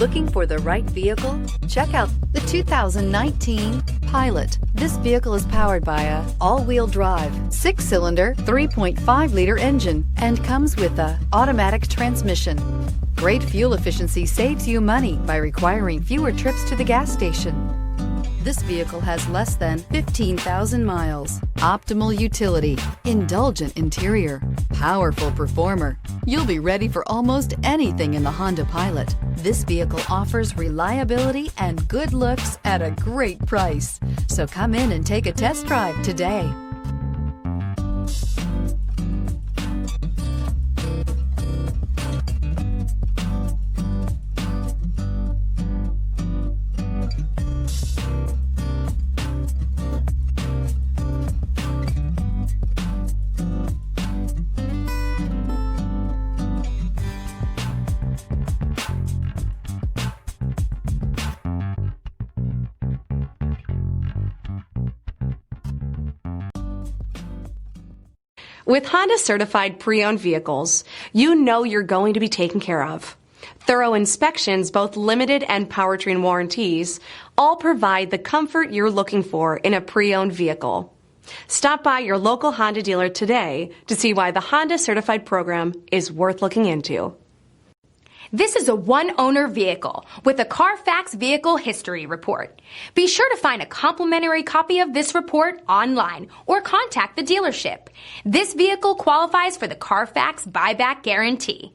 Looking for the right vehicle? Check out the 2019 Pilot. This vehicle is powered by a all-wheel drive, 6-cylinder, 3.5-liter engine and comes with a automatic transmission. Great fuel efficiency saves you money by requiring fewer trips to the gas station. This vehicle has less than 15,000 miles. Optimal utility, indulgent interior, powerful performer. You'll be ready for almost anything in the Honda Pilot. This vehicle offers reliability and good looks at a great price. So come in and take a test drive today. With Honda certified pre-owned vehicles, you know you're going to be taken care of. Thorough inspections, both limited and powertrain warranties, all provide the comfort you're looking for in a pre-owned vehicle. Stop by your local Honda dealer today to see why the Honda certified program is worth looking into. This is a one-owner vehicle with a CARFAX Vehicle History Report. Be sure to find a complimentary copy of this report online or contact the dealership. This vehicle qualifies for the CARFAX Buyback Guarantee.